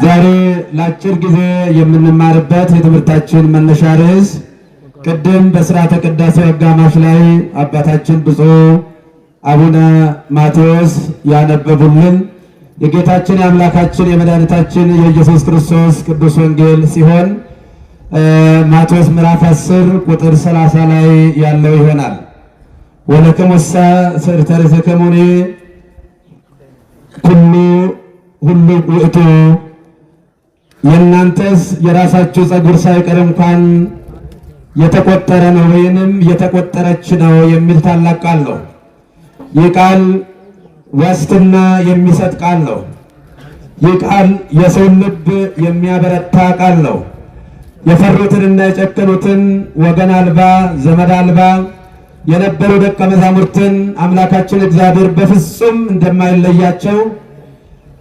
ዛሬ ለአጭር ጊዜ የምንማርበት የትምህርታችን መነሻ ርዕስ ቅድም በሥርዓተ ቅዳሴው አጋማሽ ላይ አባታችን ብፁዕ አቡነ ማቴዎስ ያነበቡልን የጌታችን የአምላካችን የመድኃኒታችን የኢየሱስ ክርስቶስ ቅዱስ ወንጌል ሲሆን ማቴዎስ ምዕራፍ 10 ቁጥር 30 ላይ ያለው ይሆናል። ወለክሙሰ ስእርተ ርእስክሙኒ ሁሉ ውእቱ፣ የእናንተስ የራሳችሁ ፀጉር ሳይቀር እንኳን የተቆጠረ ነው ወይንም የተቆጠረች ነው የሚል ታላቅ ቃል ነው። ይህ ቃል ዋስትና የሚሰጥ ቃል ነው። ይህ ቃል የሰውን ልብ የሚያበረታ ቃል ነው። የፈሩትንና የጨከኑትን ወገን አልባ ዘመድ አልባ የነበሩ ደቀ መዛሙርትን አምላካችን እግዚአብሔር በፍጹም እንደማይለያቸው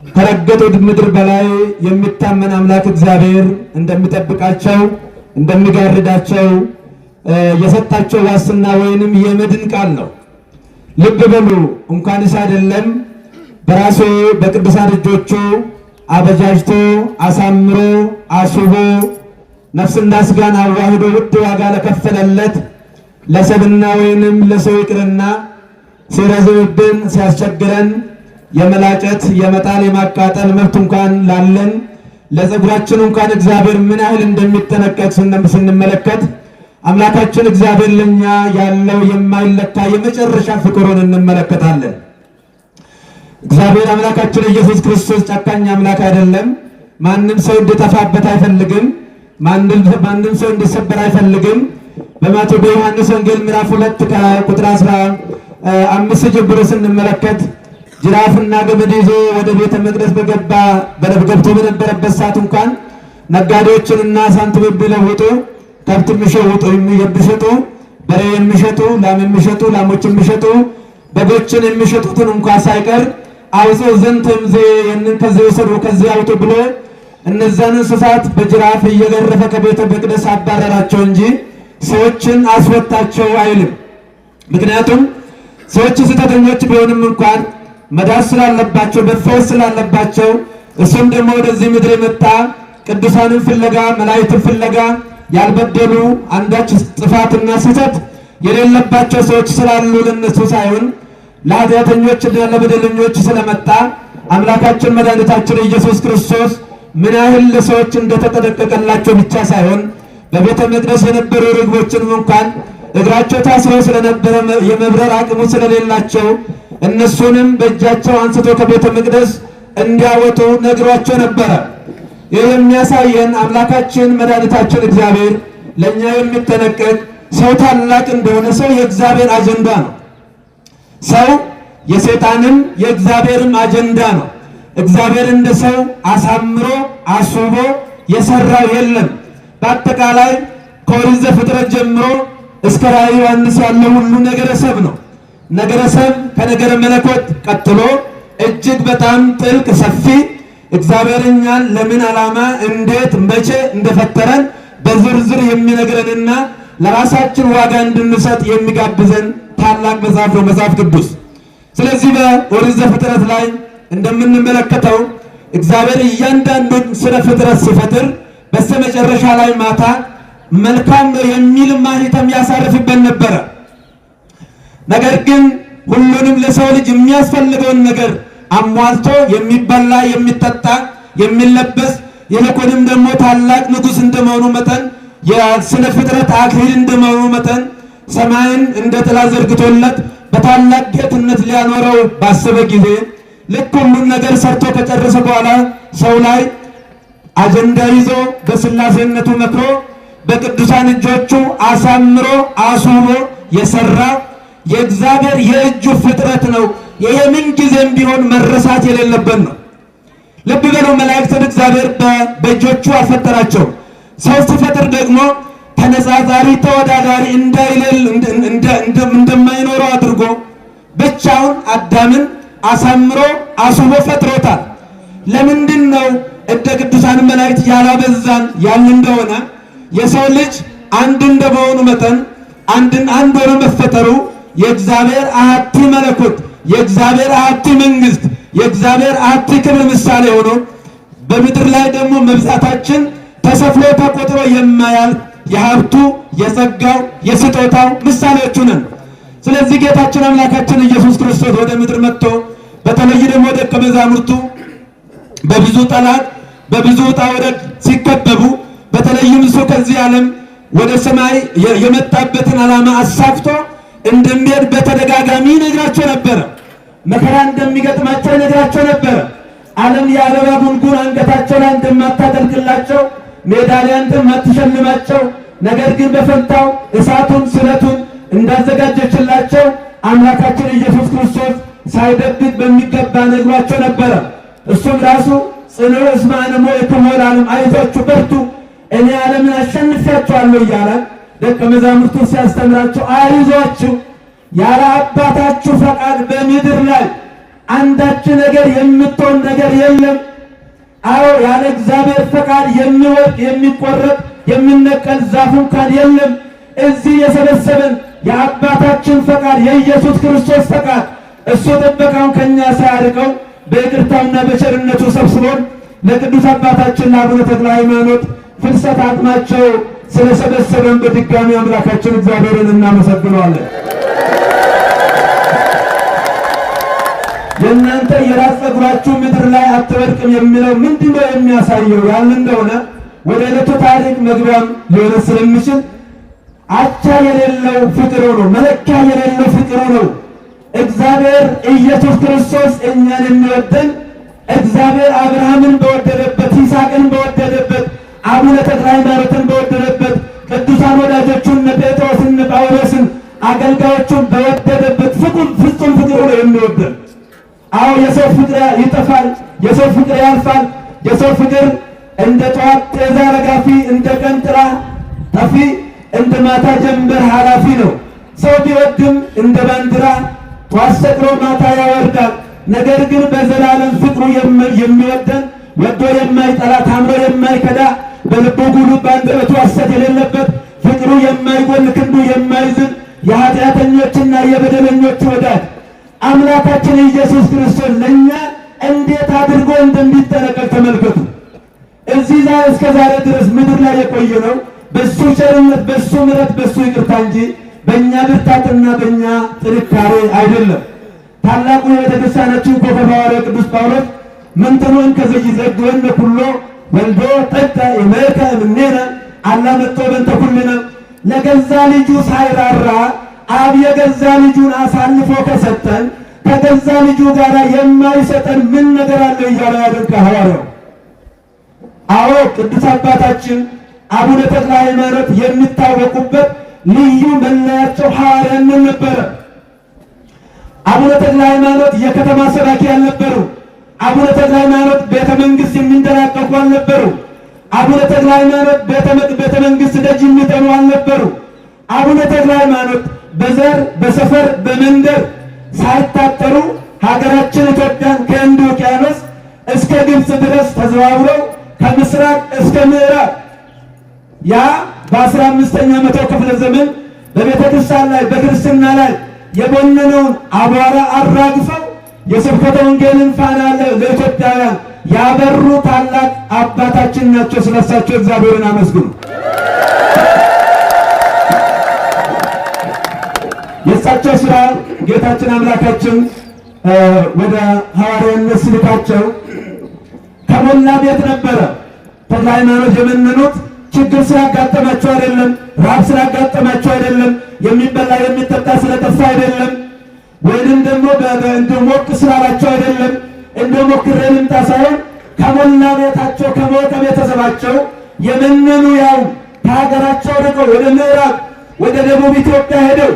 ከረገጡት ምድር በላይ የሚታመን አምላክ እግዚአብሔር እንደሚጠብቃቸው እንደሚጋርዳቸው የሰጣቸው ዋስትና ወይንም የመድን ቃል ነው። ልብ በሉ፣ እንኳንስ አይደለም በራሱ በቅዱሳን እጆቹ አበጃጅቶ አሳምሮ አስቦ ነፍስና ስጋን አዋህዶ ውድ ዋጋ ለከፈለለት ለሰብና ወይንም ለሰው ይቅርና ሲረዝምብን ሲያስቸግረን የመላጨት የመጣል የማቃጠል መብት እንኳን ላለን ለፀጉራችን እንኳን እግዚአብሔር ምን ያህል እንደሚጠነቀቅ ስንመለከት አምላካችን እግዚአብሔር ለኛ ያለው የማይለካ የመጨረሻ ፍቅሩን እንመለከታለን። እግዚአብሔር አምላካችን ኢየሱስ ክርስቶስ ጨካኝ አምላክ አይደለም። ማንም ሰው እንዲጠፋበት አይፈልግም። ማንም ሰው እንዲሰበር አይፈልግም። በማቴዎስ ዮሐንስ ወንጌል ምዕራፍ 2 ከቁጥር 15 ጀምሮ ስንመለከት ጅራፍና ገመድ ይዞ ወደ ቤተ መቅደስ ገብቶ በነበረበት ሰዓት እንኳን ነጋዴዎችንና ሳንቲም ቢለውጡ ከብት የሚሸጡ በሬ የሚሸጡ ላም የሚሸጡ ላሞች የሚሸጡ በጎችን የሚሸጡትን እንኳን ሳይቀር አውጾ ዘንተም የንን ከዚህ ወሰዱ ከዚህ አውጡ ብሎ እነዛን እንስሳት በጅራፍ እየገረፈ ከቤተ መቅደስ አባረራቸው እንጂ ሰዎችን አስወጣቸው አይልም። ምክንያቱም ሰዎች ስህተተኞች ቢሆንም እንኳን መዳን ስላለባቸው መፈወስ ስላለባቸው እሱም ደግሞ ወደዚህ ምድር የመጣ ቅዱሳንን ፍለጋ መላእክትን ፍለጋ ያልበደሉ አንዳች ጥፋትና ስህተት የሌለባቸው ሰዎች ስላሉ ለነሱ ሳይሆን ለኃጢአተኞችና ለበደለኞች ስለመጣ አምላካችን መድኃኒታችን ኢየሱስ ክርስቶስ ምን ያህል ለሰዎች እንደተጠነቀቀላቸው ብቻ ሳይሆን በቤተ መቅደስ የነበሩ ርግቦችን እንኳን እግራቸው ታስረው ስለነበረ የመብረር አቅሙ ስለሌላቸው እነሱንም በእጃቸው አንስቶ ከቤተ መቅደስ እንዲያወጡ ነግሯቸው ነበረ። ይህ የሚያሳየን አምላካችን መድኃኒታችን እግዚአብሔር ለእኛ የሚጠነቀቅ ሰው ታላቅ እንደሆነ ሰው የእግዚአብሔር አጀንዳ ነው። ሰው የሰይጣንም የእግዚአብሔርም አጀንዳ ነው። እግዚአብሔር እንደ ሰው አሳምሮ አስቦ የሰራው የለም። በአጠቃላይ ከኦሪት ዘፍጥረት ጀምሮ እስከ ራዕየ ዮሐንስ ያለው ሁሉ ነገረ ሰብ ነው። ነገረ ሰብ ከነገረ መለኮት ቀጥሎ እጅግ በጣም ጥልቅ ሰፊ እግዚአብሔር እኛን ለምን ዓላማ እንዴት መቼ እንደፈጠረን በዝርዝር የሚነግረንና ለራሳችን ዋጋ እንድንሰጥ የሚጋብዘን ታላቅ መጽሐፍ ነው መጽሐፍ ቅዱስ። ስለዚህ በኦሪት ዘፍጥረት ላይ እንደምንመለከተው እግዚአብሔር እያንዳንዱን ስለ ፍጥረት ሲፈጥር በስተመጨረሻ ላይ ማታ መልካም ነው የሚል ማህተም ያሳርፍበት ነበረ። ነገር ግን ሁሉንም ለሰው ልጅ የሚያስፈልገውን ነገር አሟልቶ የሚበላ የሚጠጣ የሚለበስ ይልቁንም ደግሞ ታላቅ ንጉሥ እንደመሆኑ መጠን የስነ ፍጥረት አክሊል እንደመሆኑ መጠን ሰማይን እንደ ጥላ ዘርግቶለት በታላቅ ጌትነት ሊያኖረው ባሰበ ጊዜ ልክ ሁሉን ነገር ሰርቶ ከጨረሰ በኋላ ሰው ላይ አጀንዳ ይዞ በስላሴነቱ መክሮ በቅዱሳን እጆቹ አሳምሮ አስውቦ የሰራ የእግዚአብሔር የእጁ ፍጥረት ነው። ይሄ ምን ጊዜም ቢሆን መረሳት የሌለበት ነው። ልብ በሉ፣ መላእክትን እግዚአብሔር በእጆቹ አልፈጠራቸው። ሰው ሲፈጥር ደግሞ ተነጻጻሪ ተወዳዳሪ እንደማይኖረው አድርጎ ብቻውን አዳምን አሳምሮ አስውቦ ፈጥሮታል። ለምንድን ነው እንደ ቅዱሳን መላእክት ያላበዛን ያልን እንደሆነ የሰው ልጅ አንድ እንደመሆኑ መጠን አንድ ሆኖ መፈጠሩ የእግዚአብሔር አሐቲ መለኮት የእግዚአብሔር አሐቲ መንግስት የእግዚአብሔር አሐቲ ክብር ምሳሌ ሆኖ በምድር ላይ ደግሞ መብዛታችን ተሰፍሮ ተቆጥሮ የማያልቅ የሀብቱ የጸጋው የስጦታው ምሳሌዎቹ ነን። ስለዚህ ጌታችን አምላካችን ኢየሱስ ክርስቶስ ወደ ምድር መጥቶ በተለይ ደግሞ ደቀ መዛሙርቱ በብዙ ጠላት በብዙ ውጣ ውረድ ሲከበቡ በተለይም እሱ ከዚህ ዓለም ወደ ሰማይ የመጣበትን ዓላማ አሳክቶ እንደሚሄድ በተደጋጋሚ ነግራቸው ነበረ። መከራ እንደሚገጥማቸው ነግራቸው ነበረ። ዓለም የአበባ ጉንጉን አንገታቸው ላይ እንደማታደርግላቸው፣ ሜዳሊያ እንደማትሸልማቸው፣ ነገር ግን በፈንታው እሳቱን ስለቱን እንዳዘጋጀችላቸው አምላካችን ኢየሱስ ክርስቶስ ሳይደብቅ በሚገባ ነግሯቸው ነበረ። እሱም ራሱ ጽኑ እስመ አነ ለዓለም አይዟችሁ በርቱ እኔ ዓለምን አሸንፌያችኋለሁ እያለ ደቀ መዛሙርቱ ሲያስተምራቸው አይዟችሁ ያለ አባታችሁ ፈቃድ በምድር ላይ አንዳች ነገር የምትሆን ነገር የለም። አዎ ያለ እግዚአብሔር ፈቃድ የሚወድቅ የሚቆረጥ የሚነቀል ዛፍ እንኳን የለም። እዚህ የሰበሰበን የአባታችን ፈቃድ የኢየሱስ ክርስቶስ ፈቃድ እሱ ጥበቃውን ከኛ ሳያርቀው በይቅርታውና በቸርነቱ ሰብስቦን ለቅዱስ አባታችን ለአቡነ ተክለ ሃይማኖት ፍልሰት አቅማቸው ስለሰበሰበን በድጋሚ አምላካችን እግዚአብሔርን እናመሰግነዋለን። የእናንተ የራስ ፀጉራችሁ ምድር ላይ አትወድቅም የሚለው ምንድነው የሚያሳየው? ያን እንደሆነ ወደ ዕለቱ ታሪክ መግቢያም ሊሆን ስለሚችል አቻ የሌለው ፍቅሩ ነው፣ መለኪያ የሌለው ፍቅሩ ነው። እግዚአብሔር ኢየሱስ ክርስቶስ እኛን የሚወደን እግዚአብሔር አብርሃምን በወደደበት፣ ይስሐቅን በወደደበት፣ አቡነ ተክለ ሃይማኖትን በወደደበት፣ ቅዱሳን ወዳጆቹን እነ ጴጥሮስን እነ ጳውሎስን አገልጋዮቹን በወደደበት ፍጹም ፍቅሩ ነው የሚወደን። አዎ የሰው ፍቅር ይጠፋል፣ የሰው ፍቅር ያልፋል። የሰው ፍቅር እንደ ጠዋት ጤዛ ረጋፊ፣ እንደ ቀን ጥላ ጠፊ፣ እንደ ማታ ጀንበር ኃላፊ ነው። ሰው ቢወድም እንደ ባንዲራ ጠዋት ሰቅሎ ማታ ያወርዳል። ነገር ግን በዘላለም ፍቅሩ የሚወደን ወዶ የማይጠላ ታምሮ የማይከዳ በልቡ ጉሉት በአንደበቱ ሐሰት የሌለበት ፍቅሩ የማይጎል ክንዱ የማይዝል የኃጢአተኞችና የበደለኞች ወዳጅ አምላካችን ኢየሱስ ክርስቶስ ለኛ እንዴት አድርጎ እንደሚጠነቀቅ ተመልከቱ። እዚህ ዛሬ እስከ ዛሬ ድረስ ምድር ላይ የቆየ ነው በሱ ቸርነት፣ በሱ ምሕረት፣ በሱ ይቅርታ እንጂ በእኛ ብርታትና በእኛ ጥንካሬ አይደለም። ታላቁ የቤተክርስቲያናችን ኮከብ ሐዋርያ ቅዱስ ጳውሎስ ምንትኑን ከዘይዘግወን ኩሎ ወልዶ ጠጣ የመከ እምኔነ አላ መጥቶ በእንተ ኩልነ ለገዛ ልጁ ሳይራራ አብ የገዛ ልጁን አሳልፎ ከሰጠን ከገዛ ልጁ ጋር የማይሰጠን ምን ነገር አለ እያለ ያደንቃ ሐዋርያው። አዎ ቅዱስ አባታችን አቡነ ተክለ ሃይማኖት የሚታወቁበት ልዩ መለያቸው ሐዋርያነት ነበረ። አቡነ ተክለ ሃይማኖት የከተማ ሰባኪ አልነበሩ። አቡነ ተክለ ሃይማኖት ቤተ መንግስት የሚንደላቀቁ አልነበሩ። አቡነ ተክለ ሃይማኖት ቤተ መንግስት ደጅ የሚጠኑ አልነበሩ። አቡነ ተክለ ሃይማኖት በዘር በሰፈር በመንደር ሳይታጠሩ ሀገራችን ኢትዮጵያን ከህንድ ውቅያኖስ እስከ ግብፅ ድረስ ተዘዋውረው ከምስራቅ እስከ ምዕራብ ያ በ15ኛ መቶ ክፍለ ዘመን በቤተ ክርስቲያን ላይ በክርስትና ላይ የቦነነውን አቧራ አራግፈው የስብከተ ወንጌልን ፋና ለኢትዮጵያውያን ያበሩ ታላቅ አባታችን ናቸው። ስለሳቸው እግዚአብሔርን አመስግኑ። የእሳቸው ስራ ጌታችን አምላካችን ወደ ሐዋርያነት ሲልካቸው ከሞላ ቤት ነበረ። ተክለ ሃይማኖት የመነኑት ችግር ስላጋጠማቸው አይደለም፣ ረሃብ ስላጋጠማቸው አይደለም፣ የሚበላ የሚጠጣ ስለጠፋ አይደለም፣ ወይንም ደግሞ እንደ ሞቅ ስላላቸው አይደለም፣ እንደ ሞክሬ ልምጣ ሳይሆን ከሞላ ቤታቸው ከሞቀ ቤተሰባቸው የመነኑ ያው ከሀገራቸው ርቀው ወደ ምዕራብ ወደ ደቡብ ኢትዮጵያ ሄደው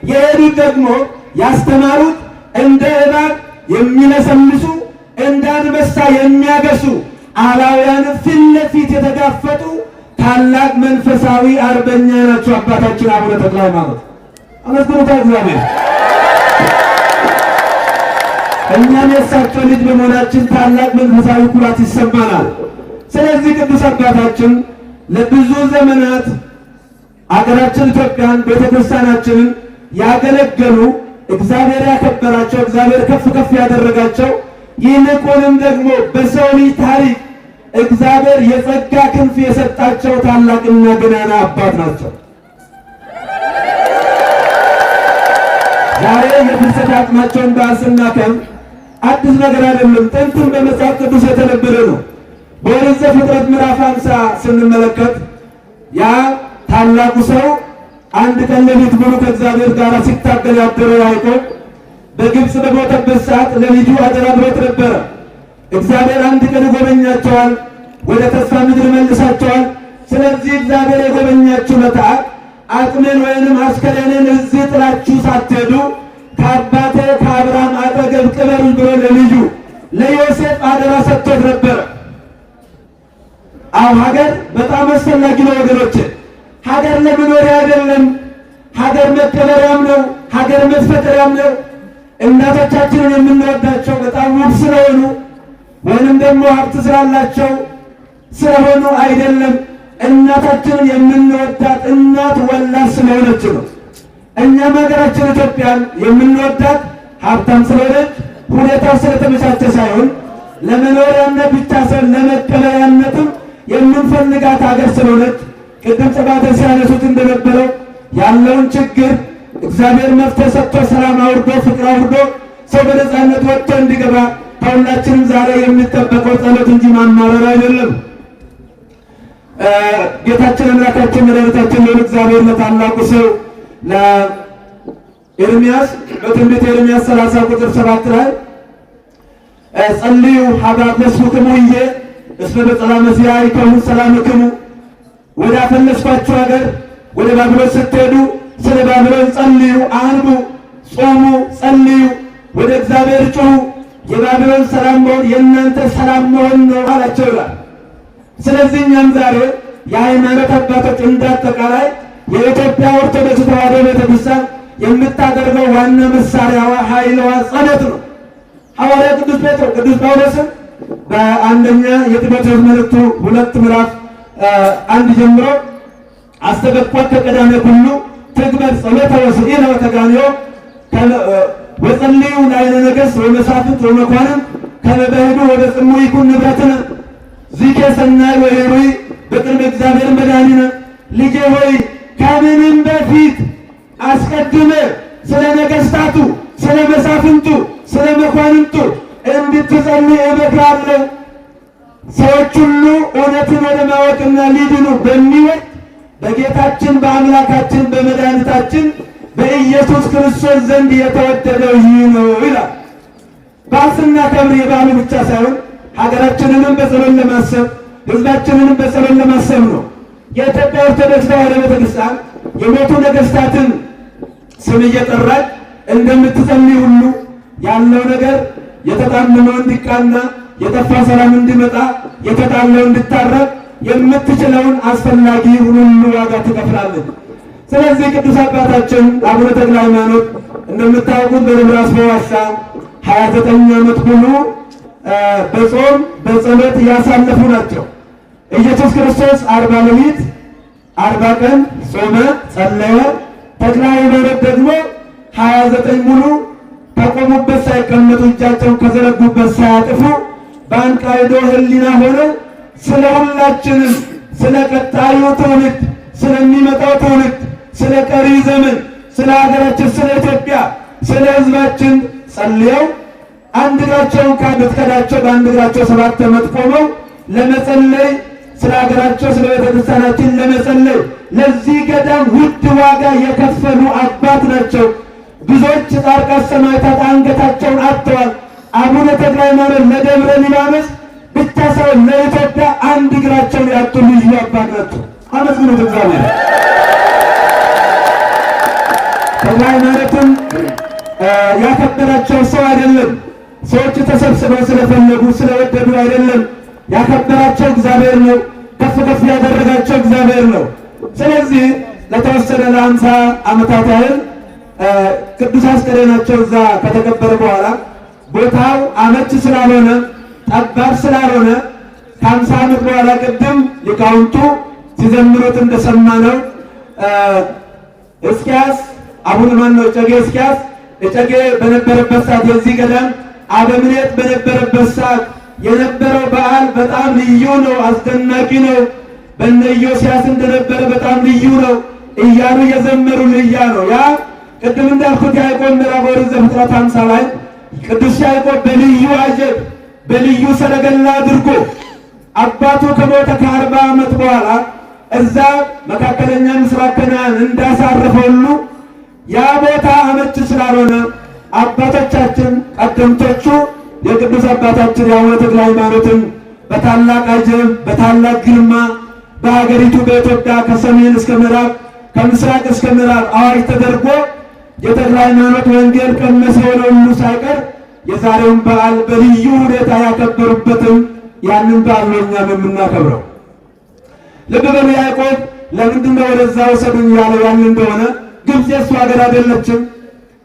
የሄዱት ደግሞ ያስተማሩት እንደ እባብ የሚለሰልሱ እንደ አንበሳ የሚያገሱ አላውያን ፊት ለፊት የተጋፈጡ ታላቅ መንፈሳዊ አርበኛ ናቸው አባታችን አቡነ ተክለ ሃይማኖት። አመስግኑታ እግዚአብሔር። እኛም የእሳቸው ልጅ በመሆናችን ታላቅ መንፈሳዊ ኩራት ይሰማናል። ስለዚህ ቅዱስ አባታችን ለብዙ ዘመናት አገራችን ኢትዮጵያን ቤተክርስቲያናችንን ያገለገሉ እግዚአብሔር ያከበራቸው እግዚአብሔር ከፍ ከፍ ያደረጋቸው ይልቁንም ደግሞ በሰው ልጅ ታሪክ እግዚአብሔር የጸጋ ክንፍ የሰጣቸው ታላቅና ገናና አባት ናቸው። ዛሬ የፍልሰት አቅማቸውን በዓል ስናከብር አዲስ ነገር አይደለም። ጥንትም በመጽሐፍ ቅዱስ የተነበረ ነው። በኦሪት ዘፍጥረት ምዕራፍ 50 ስንመለከት ያ ታላቁ ሰው አንድ ቀን ሌሊት ሙሉ ከእግዚአብሔር ጋር ሲታገል ያደረ ያዕቆብ በግብፅ በሞተበት ሰዓት ለልጁ አደራ ብሎት ነበረ። እግዚአብሔር አንድ ቀን ይጎበኛቸዋል፣ ወደ ተስፋ ምድር መልሳቸዋል። ስለዚህ እግዚአብሔር የጎበኛችሁ ዕለት አቅሜን ወይንም አስከሬኔን እዚህ ጥላችሁ ሳትሄዱ ከአባቴ ከአብርሃም አጠገብ ቅበሩኝ ብሎ ለልጁ ለዮሴፍ አደራ ሰጥቶት ነበረ። አው ሀገር በጣም አስፈላጊ ነው ወገኖቼ። ሀገር ለመኖሪያ አይደለም፣ ሀገር መከበሪያም ነው፣ ሀገር መፈጠሪያም ነው። እናቶቻችንን የምንወዳቸው በጣም ውብ ስለሆኑ ወይንም ደግሞ ሀብት ስላላቸው ስለሆኑ አይደለም። እናታችንን የምንወዳት እናት ወላድ ስለሆነች ነው። እኛም ሀገራችን ኢትዮጵያን የምንወዳት ሀብታም ስለሆነች ሁኔታው ስለተመቻቸ ሳይሆን ለመኖሪያነት ብቻ ሳይሆን ለመቀበሪያነትም የምንፈልጋት ሀገር ስለሆነች ቅድም ጸባተ ሲያነሱት እንደነበረው ያለውን ችግር እግዚአብሔር መፍትሄ ሰጥቶ ሰላም አውርዶ ፍቅር አውርዶ ሰው በነፃነት ወጥቶ እንዲገባ ከሁላችንም ዛሬ የሚጠበቀው ጸሎት እንጂ ማማረር አይደለም። ጌታችን አምላካችን መድኃኒታችን ለሆነ እግዚአብሔር ለታላቁ ሰው ለኤርምያስ በትንቢተ ኤርምያስ 30 ቁጥር 7 ላይ ጸልዩ ሀበ አፍለስኩክሙ እየ እስመ በጸላመ ዚአየ ይከውን ሰላምክሙ፣ ወደ አፈለስኳችሁ ሀገር ወደ ባቢሎን ስትሄዱ ስለ ባቢሎን ጸልዩ፣ አንቡ፣ ጾሙ፣ ጸልዩ፣ ወደ እግዚአብሔር ጩኹ። የባቢሎን ሰላም መሆን የእናንተ ሰላም መሆን ነው አላቸው ይላል። ስለዚህ እኛም ዛሬ የሃይማኖት አባቶች እንዳጠቃላይ የኢትዮጵያ ኦርቶዶክስ ተዋሕዶ ቤተክርስቲያን የምታደርገው ዋና መሳሪያዋ ኃይልዋ ጸሎት ነው። ሐዋርያ ቅዱስ ጳውሎስም በአንደኛ የጢሞቴዎስ መልእክቱ 2 ምዕራፍ 1 ጀምሮ አስተበኳት ከቀዳሜ ኩሉ ትግበር ጸሎተ ወስኢነ ወተጋንዮ ወጸልዩ ላዕለ ነገሥት ወመሳፍንት ወመኳንንት ከመ በህዱ ወደ ጽሙ ይኩን ንብረትነ ዚኬ ሰናይ ወኅሩይ በቅድመ እግዚአብሔር መድኃኒነ። ልጄ ሆይ ከምንም በፊት አስቀድመ ስለ ነገሥታቱ፣ ስለ መሳፍንቱ፣ ስለ መኳንንቱ እንድትጸልይ እመክራለሁ። ሰዎች ሁሉ እውነትን ወደ ማወቅና ሊድኑ በሚወድ በጌታችን በአምላካችን በመድኃኒታችን በኢየሱስ ክርስቶስ ዘንድ የተወደደው ይህ ነው ይላል። በዓል ስናከብር የበዓሉ ብቻ ሳይሆን ሀገራችንንም በጸሎት ለማሰብ ሕዝባችንንም በጸሎት ለማሰብ ነው። የኢትዮጵያ ኦርቶዶክስ ተዋሕዶ ቤተክርስቲያን የሞቱ ነገሥታትን ስም እየጠራች እንደምትጸልይ ሁሉ ያለው ነገር የተጣመመው እንዲቃና፣ የጠፋ ሰላም እንዲመጣ፣ የተጣለው እንዲታረቅ የምትችለውን አስፈላጊ ሁሉ ዋጋ ትከፍላለች። ስለዚህ ቅዱስ አባታችን አቡነ ተክለ ሃይማኖት እንደምታውቁት በደብረ አስቦ ዋሻ 29 ዓመት ሙሉ በጾም በጸሎት ያሳለፉ ናቸው። ኢየሱስ ክርስቶስ 40 ሌሊት 40 ቀን ጾመ ጸለየ። ተክለ ሃይማኖት ደግሞ 29 ሙሉ ከቆሙበት ሳይቀመጡ እጃቸውን ከዘረጉበት ሳያጥፉ በአንቃይዶ ሕሊና ሆነው ስለ ሁላችንም፣ ስለ ቀጣዩ ትውልድ፣ ስለሚመጣው ትውልድ፣ ስለ ቀሪ ዘመን፣ ስለ ሀገራችን፣ ስለ ኢትዮጵያ፣ ስለ ሕዝባችን ጸልየው አንድ እግራቸውን ብትከዳቸው በአንድ እግራቸው 7 ዓመት ቆመው ለመጸለይ ስለ ሀገራቸው፣ ስለ ቤተክርስቲያናችን ለመጸለይ ለዚህ ገዳም ውድ ዋጋ የከፈሉ አባት ናቸው። ብዙዎች ጻድቃን ሰማዕታት አንገታቸውን አጥተዋል። አቡነ ተክለ ሃይማኖት ለደብረ ሊባኖስ ብቻ ሳይሆን ለኢትዮጵያ አንድ እግራቸውን ያጡ ልዩ አባት ናቸው። አመስግኑት እግዚአብሔር። ተክለ ሃይማኖትም ያከበራቸው ሰው አይደለም። ሰዎች ተሰብስበው ስለፈለጉ ስለወደዱ አይደለም። ያከበራቸው እግዚአብሔር ነው። ከፍ ከፍ ያደረጋቸው እግዚአብሔር ነው። ስለዚህ ለተወሰነ ለ50 ዓመታት ያህል ቅዱስ አስከሬናቸው እዛ ከተቀበረ በኋላ ቦታው አመች ስላልሆነ ጠባብ ስላልሆነ ከ50 ዓመት በኋላ ቅድም ሊቃውንቱ ሲዘምሩት እንደሰማነው እስኪያስ አቡነ ማነው እጨጌ እስኪያስ እጨጌ በነበረበት ሰዓት የዚህ ገዳም አበምኔት በነበረበት ሰዓት የነበረው በዓል በጣም ልዩ ነው፣ አስደናቂ ነው። በእነ ኢዮስያስ እንደነበረ በጣም ልዩ ነው እያሉ የዘመሩ ልያ ነው። ያ ቅድም እንዳልኩት ያዕቆብ ምዕራፍ ዘፍጥረት 50 ላይ ቅዱስ ያዕቆብ በልዩ አጀብ በልዩ ሰረገላ አድርጎ አባቱ ከሞተ ከ40 ዓመት በኋላ እዛ መካከለኛ ምስራቅ ከነዓን እንዳሳረፈው ሁሉ ያ ቦታ አመች ስላልሆነ አባቶቻችን ቀደምቶቹ የቅዱስ አባታችን የአቡነ ተክለ ሃይማኖትን በታላቅ አጀብ በታላቅ ግርማ በሀገሪቱ በኢትዮጵያ ከሰሜን እስከ ምዕራብ ከምስራቅ እስከ ምዕራብ አዋጅ ተደርጎ የተክለ ሃይማኖት ወንጌል ቀመስ የሆነ ሁሉ ሳይቀር የዛሬውን በዓል በልዩ ሁኔታ ያከበሩበትም ያንን በዓል ነው እኛም የምናከብረው። ልብ በሉ ያዕቆብ ለምንድን ነው ወደዛ ወሰዱኝ ያለው? ያን እንደሆነ ግብፅ የእሱ ሀገር አይደለችም።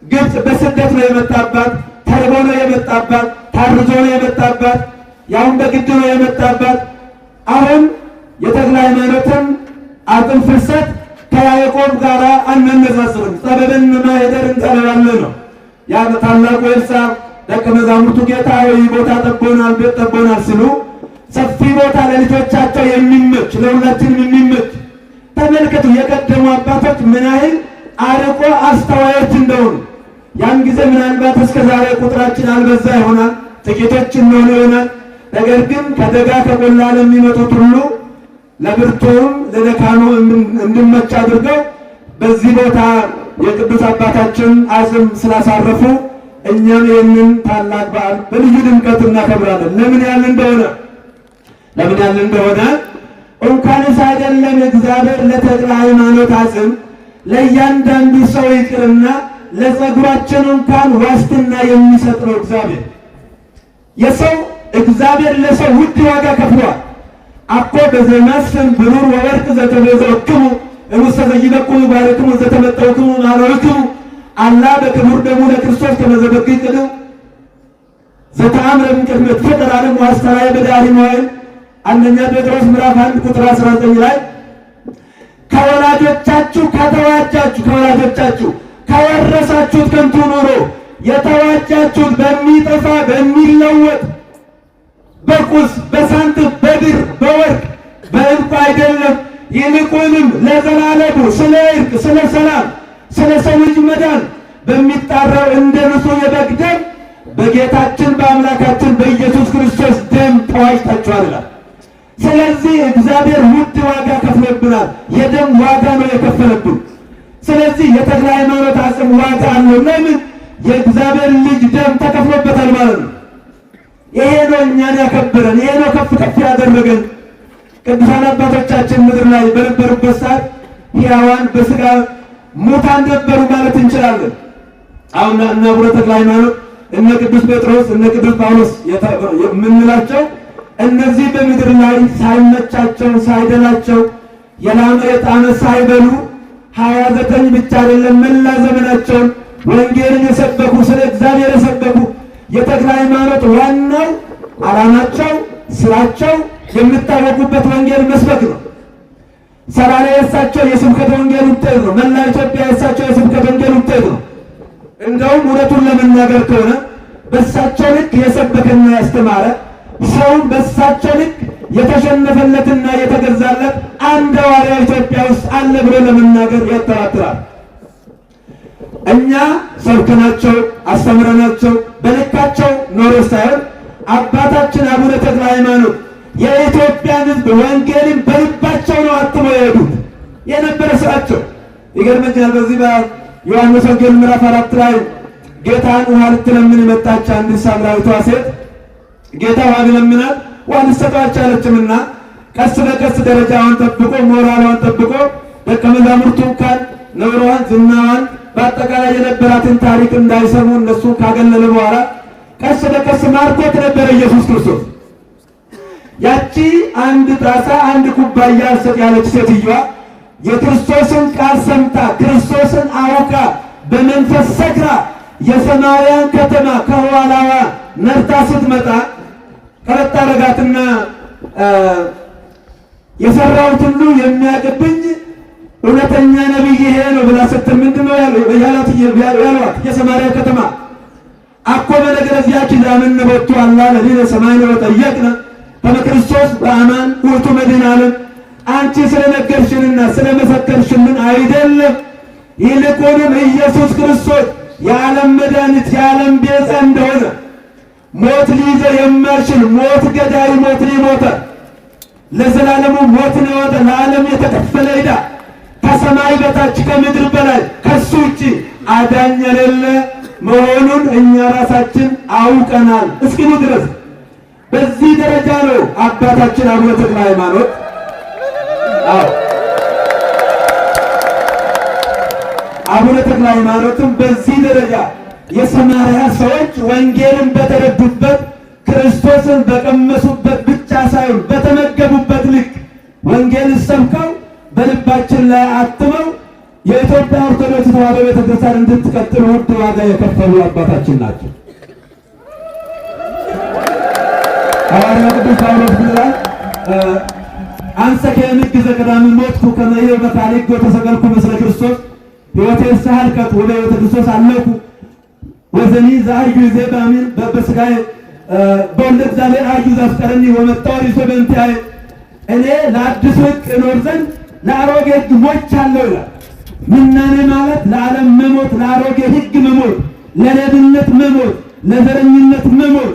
ግብፅ በስደት ነው የመጣባት፣ ተርቦ ነው የመጣባት፣ ታርዞ ነው የመጣባት፣ ያውን በግድ ነው የመጣባት። አሁን የተክለ ሃይማኖትን አጥም ፍልሰት ከያዕቆብ ጋር አናነጻጽርም። ጠበብን ማሄደር እንጠለባለ ነው። ያ ታላቁ ኤልሳዕ ደቀ መዛሙርቱ ጌታ ሆይ ቦታ ጠቦናል፣ ቤት ጠቦናል ሲሉ ሰፊ ቦታ ለልጆቻቸው የሚመች ለሁላችንም የሚመች ተመልከቱ። የቀደሙ አባቶች ምን ያህል አርቆ አስተዋዮች እንደሆኑ ያን ጊዜ ምናልባት እስከ ዛሬ ቁጥራችን አልበዛ ይሆናል፣ ጥቂቶች እንሆን ይሆናል። ነገር ግን ከደጋ ከቆላ ለሚመጡት ሁሉ ለብርቱም ለደካሙ እንዲመች አድርገው በዚህ ቦታ የቅዱስ አባታችን አጽም ስላሳረፉ እኛም ይህንን ታላቅ በዓል በልዩ ድምቀት እናከብራለን። ለምን ያለ እንደሆነ እንኳንስ አይደለም እግዚአብሔር ለተክለ ሃይማኖት አጽም ለእያንዳንዱ ሰው ይቅርና ለጸጉራችን እንኳን ዋስትና የሚሰጥ ነው እግዚአብሔር። እግዚአብሔር ለሰው ውድ ዋጋ ከፍሏል። አኮ በዘመስም ብሩር ወወርቅ ዘተበዘክሙ እሙሰ ዘይበቁሙ ባረክሙ ዘተመጠውክሙ ማለክሙ አላ በክቡር ደሙ ለክርስቶስ ከመዘበክ ቅድም ዘተአምረም ቅድመ ተፈጠረ ዓለም ዋስተራየ በዳሪ መዋዕል አንደኛ ጴጥሮስ ምዕራፍ 1 ቁጥር 19 ላይ ከወላጆቻችሁ ከወረሳችሁት ከንቱ ኑሮ የተዋጃችሁት በሚጠፋ በሚለወጥ በቁስ በሳንቲም በብር በወርቅ በዕንቁ አይደለም፣ ይልቁንም ለዘላለሙ ስለ ዕርቅ ስለ ሰላም ስለ ሰው ልጅ መዳን በሚጣራው እንደ ንጹሕ የበግ ደም በጌታችን በአምላካችን በኢየሱስ ክርስቶስ ደም ተዋጅታችኋል ይላል። ስለዚህ እግዚአብሔር ውድ ዋጋ ከፍሎብናል። የደም ዋጋ ነው የከፈለብን። ስለዚህ የተክለ ሃይማኖት አጽም ዋጋ አለው። ለምን? የእግዚአብሔር ልጅ ደም ተከፍሎበታል ማለት ነው። ይሄ ነው እኛን ያከበረን፣ ይሄ ነው ከፍ ከፍ ያደረገን። ቅዱሳን አባቶቻችን ምድር ላይ በነበሩበት ሰዓት ሕያዋን በሥጋ ሙታን ነበሩ ማለት እንችላለን። አሁን እነ አቡነ ተክለ ሃይማኖት እነ ቅዱስ ጴጥሮስ እነ ቅዱስ ጳውሎስ የምንላቸው እነዚህ በምድር ላይ ሳይመቻቸው ሳይደላቸው የላመ የጣመ ሳይበሉ 29 ብቻ አይደለም መላ ዘመናቸውን ወንጌልን የሰበኩ ስለ እግዚአብሔር የሰበኩ የተክለ ሃይማኖት ዋናው ዓላማቸው ስራቸው የሚታወቁበት ወንጌል መስበክ ነው። ሰራላ የእሳቸው የስብከት ወንጌል ውጤት ነው። መላ ኢትዮጵያ የእሳቸው የስብከት ወንጌል ውጤት ነው። እንደውም እውነቱን ለመናገር ከሆነ በእሳቸው ልክ የሰበከና ያስተማረ ሰውን በእሳቸው ልክ የተሸነፈለትና የተገዛለት አንድ ሐዋርያ ኢትዮጵያ ውስጥ አለ ብሎ ለመናገር ያጠራጥራል። እኛ ሰብከናቸው አስተምረናቸው በልካቸው ኖሮ ሳይሆን አባታችን አቡነ ተክለ ሃይማኖት የኢትዮጵያን ሕዝብ ወንጌልን በልባቸው ነው አትሞ የሄዱት የነበረ ስራቸው። ይገርመኛል። በዚህ በዮሐንስ ወንጌል ምዕራፍ 4 ላይ ጌታን ውሃ ልትለምን የመጣች አንዲት ሳምራዊቷ ሴት ጌታ ውሃ ቢለምናት ውሃ ልትሰጠው አልቻለችምና ቀስ በቀስ ደረጃዋን ጠብቆ ሞራሏን ጠብቆ ደቀ መዛሙርቱ እንኳን ነውሯን ዝናዋን በአጠቃላይ የነበራትን ታሪክ እንዳይሰሙ እነሱ ካገለለ በኋላ ቀስ በቀስ ማርኮት ነበረ ኢየሱስ ክርስቶስ። ያቺ አንድ ጣሳ አንድ ኩባያ አልሰጥ ያለች ሴትዮዋ የክርስቶስን ቃል ሰምታ ክርስቶስን አውቃ በመንፈስ ሰክራ የሰማርያን ከተማ ከኋላዋ ነርታ ስትመጣ ቀረጥ አረጋትና የሰራሁት ሁሉ የሚያቅብኝ እውነተኛ ነቢይ ይሄ ነው ብላ ስትል ምንድነው ያሏት? የሰማርያ ከተማ አኮ በነገረ ዚያኪ ዛምን ወጥቶ አላ ለዲነ ሰማይነ ወጠየቅነ በክርስቶስ በአማን ውእቱ መድኃኔ ዓለም አንቺ ስለነገርሽንና ስለመሰከርሽልን አይደለም፣ ይልቁንም ኢየሱስ ክርስቶስ የዓለም መድኃኒት የዓለም ቤዛ እንደሆነ ሞት ሊይዘው የማይችል ሞት ገዳይ ሞት ሊሞተ ለዘላለሙ ሞትን የወጠ ለዓለም የተከፈለ ዕዳ ከሰማይ በታች ከምድር በላይ ከሱ ውጭ አዳኝ የሌለ መሆኑን እኛ ራሳችን አውቀናል። እስኪኑ ድረስ በዚህ ደረጃ ነው አባታችን አቡነ ተክለ ሃይማኖት አቡነ ተክለ ሃይማኖትም በዚህ ደረጃ የሰማርያ ሰዎች ወንጌልን በተረዱበት ክርስቶስን በቀመሱበት ብቻ ሳይሆን በተመገቡበት ልክ ወንጌል ሰብከው በልባችን ላይ አትመው የኢትዮጵያ ኦርቶዶክስ ተዋሕዶ ቤተክርስቲያን እንድትቀጥል ውድ ዋጋ የከፈሉ አባታችን ናቸው። ሐዋርያው ቅዱስ ጳውሎስ ብሏል፣ አንሰ ከእምግዘ ቀዳሚ ሞትኩ ከመ ኢዮብ በካልእ ወተሰቀልኩ ምስለ ክርስቶስ ሕይወቴን ሳልቀጥ ወደ ሕይወተ ክርስቶስ አለኩ ወዘኒ ዘአዩ ዘባሚን በስጋዬ በወልደ እግዚአብሔር አዩ ዘአፍቀረኒ ወመጣሁ ሪሶ በእንቲአየ እኔ ለአዲሱ ሕግ እኖር ዘንድ ለአሮጌ ሕግ ሞቻለሁ ይላል። ምናኔ ማለት ለዓለም መሞት፣ ለአሮጌ ሕግ መሞት፣ ለነብነት መሞት፣ ለዘረኝነት መሞት።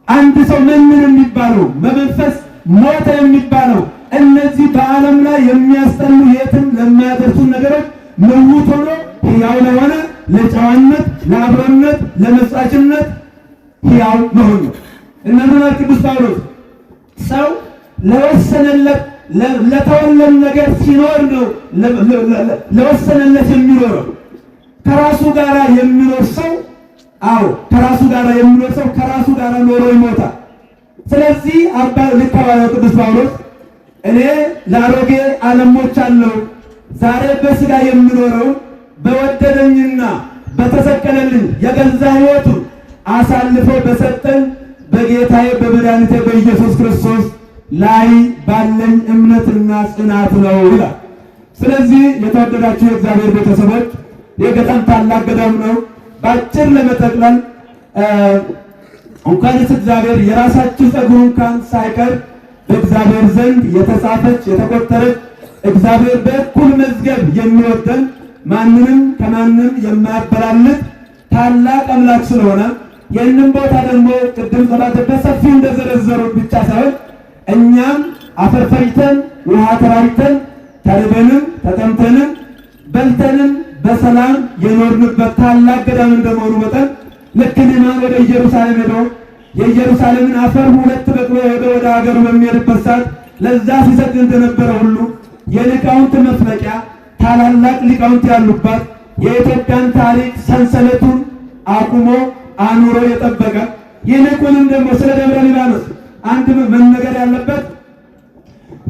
አንድ ሰው ምን የሚባለው በመንፈስ ሞተ የሚባለው እነዚህ በዓለም ላይ የሚያስጠሉ የትም ለማያደርሱ ነገሮች ምውት ሆኖ ሕያው ለሆነ ለጨዋነት፣ ለአብሮነት፣ ለመጻችነት ሕያው መሆን ነው። እናንተና ቅዱስ ጳውሎስ ሰው ለወሰነለት ለተወለም ነገር ሲኖር ነው ለወሰነለት የሚኖረው። ከራሱ ጋር የሚኖር ሰው ከራሱ ጋር የሚኖር ሰው ከራሱ ጋር ኖሮ ይሞታል። ስለዚህ አባ ልካባው ቅዱስ ጳውሎስ እኔ ለአሮጌ ዓለም ሞቻለሁ፣ ዛሬ በስጋ የሚኖረው በወደደኝና በተሰቀለልኝ የገዛ ሕይወቱ አሳልፎ በሰጠኝ በጌታዬ በመድኃኒቴ በኢየሱስ ክርስቶስ ላይ ባለኝ እምነትና ጽናት ነው ይላል። ስለዚህ የተወደዳችሁ የእግዚአብሔር ቤተሰቦች የገዳም ታላቅ ገዳም ነው። ባጭር ለመጠቅለል እንኳንስ እግዚአብሔር የራሳችሁ ጸጉር እንኳን ሳይቀር በእግዚአብሔር ዘንድ የተጻፈች የተቆጠረች እግዚአብሔር በእኩል መዝገብ የሚወደን ማንንም ከማንም የማያበላልጥ ታላቅ አምላክ ስለሆነ ይህንን ቦታ ደግሞ ቅድም ጸሎት በሰፊው እንደዘረዘሩት ብቻ ሳይሆን እኛም አፈር ፈጭተን ውሃ ተራጭተን ተርበንም ተጠምተንም በልተንም በሰላም የኖርንበት ታላቅ ገዳም እንደመሆኑ መጠን ልክ ንዕማን ወደ ኢየሩሳሌም ሄዶ የኢየሩሳሌምን አፈር ሁለት በቅሎ ሄዶ ወደ ሀገሩ በሚሄድበት ሰዓት ለዛ ሲሰጥ እንደነበረ ሁሉ የሊቃውንት መፍለቂያ ታላላቅ ሊቃውንት ያሉባት የኢትዮጵያን ታሪክ ሰንሰለቱን አቁሞ አኑሮ የጠበቀ ይልቁንም ደግሞ ስለ ደብረ ሊባኖስ አንድ መነገር ያለበት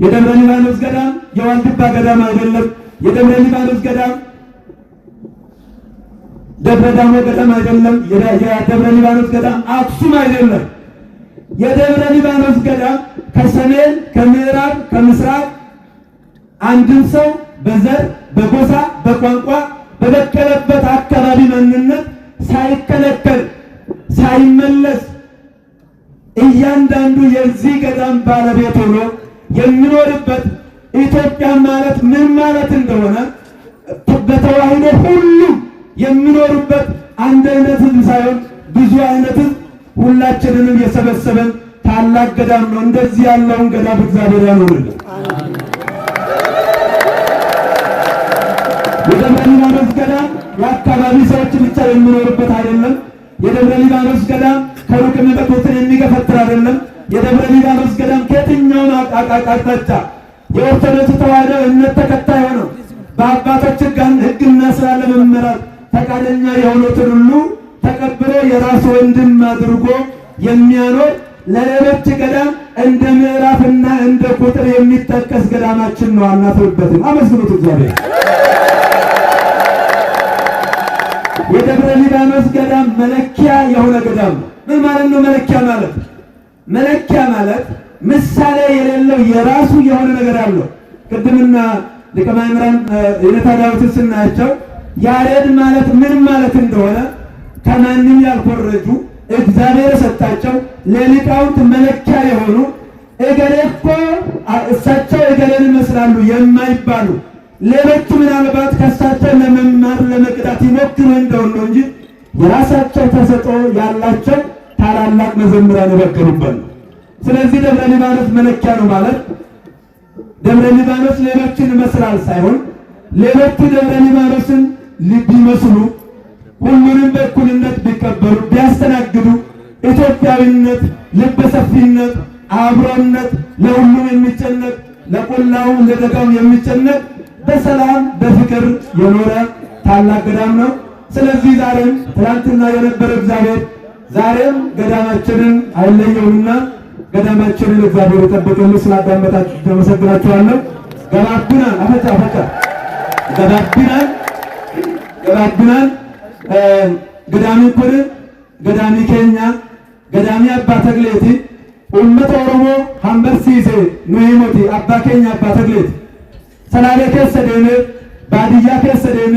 የደብረ ሊባኖስ ገዳም የዋልድባ ገዳም አይደለም። የደብረ ሊባኖስ ገዳም ደብረ ዳሞ ገዳም አይደለም። የደብረ ሊባኖስ ገዳም አክሱም አይደለም። የደብረ ሊባኖስ ገዳም ከሰሜን ከምዕራብ ከምስራቅ አንድን ሰው በዘር በጎሳ በቋንቋ በበቀለበት አካባቢ ማንነት ሳይከለከል ሳይመለስ እያንዳንዱ የዚህ ገዳም ባለቤት ሆኖ የሚኖርበት ኢትዮጵያ ማለት ምን ማለት እንደሆነ በተዋህዶ ሁሉም የሚኖሩበት አንድ አይነት ሕዝብ ሳይሆን ብዙ አይነት ሕዝብ ሁላችንንም የሰበሰበን ታላቅ ገዳም ነው። እንደዚህ ያለውን ገዳም እግዚአብሔር ያኖርልን። የደብረ ሊባኖስ ገዳም የአካባቢ ሰዎች ብቻ የሚኖሩበት አይደለም። የደብረ ሊባኖስ ገዳም ከሩቅ የሚመጡትን የሚገፈትር አይደለም። የደብረ ሊባኖስ ገዳም ከየትኛውም አቅጣጫ የኦርቶዶክስ ተዋሕዶ እምነት ተከታይ ሆነው በአባቶች ሕግና ሥራ ለመመራት ፈቃደኛ የሆኑትን ሁሉ ተቀብሎ የራሱ ወንድም አድርጎ የሚያኖር ለሌሎች ገዳም እንደ ምዕራፍና እንደ ቁጥር የሚጠቀስ ገዳማችን ነው። አናፍርበትም። አመስግኑት እግዚአብሔር። የደብረ ሊባኖስ ገዳም መለኪያ የሆነ ገዳም ነው። ምን ማለት ነው መለኪያ ማለት? መለኪያ ማለት ምሳሌ የሌለው የራሱ የሆነ ነገር አለው። ቅድምና ሊቀ ማእምራን የኔታ ዳዊትን ስናያቸው ያሬድ ማለት ምን ማለት እንደሆነ ከማንም ያልኮረጁ እግዚአብሔር የሰጣቸው ለሊቃውንት መለኪያ የሆኑ እገሌ እኮ እሳቸው እገሌን ይመስላሉ የማይባሉ ሌሎቹ ምናልባት ከእሳቸው ለመማር ለመቅዳት ይሞክሩ እንደሆነ እንጂ የራሳቸው ተሰጥኦ ያላቸው ታላላቅ መዘምራን የበቀሉበት ነው። ስለዚህ ደብረ ሊባኖስ መለኪያ ነው ማለት ደብረ ሊባኖስ ሌሎችን ይመስላል ሳይሆን ሌሎቹ ደብረ ሊባኖስን ቢመስሉ ሁሉንም በእኩልነት ቢቀበሉ ቢያስተናግዱ ኢትዮጵያዊነት፣ ልበሰፊነት፣ አብሮነት ለሁሉም የሚጨነቅ ለቆላውም ለደጋውም የሚጨነቅ በሰላም በፍቅር የኖረ ታላቅ ገዳም ነው። ስለዚህ ዛሬም ትናንትና የነበረ እግዚአብሔር ዛሬም ገዳማችንን አይለየውምና ገዳማችንን እግዚአብሔር ይጠብቅልን። ስላዳመጣችሁ ተመሰግናችኋለሁ። ገባብናል አፈጫ አፈጫ ገባብናል ገዳሚ ኩን ገዳሚ ኬኛ ገዳሚ አባ ተግሌቲ ኡመተ ኦሮሞ ሀምበርሲሴ ኑሂሞቲ አባ ኬኛ አባ ተግሌቲ ሰላሌ ኬሰ ዴሜ ባድያ ኬሰ ዴሜ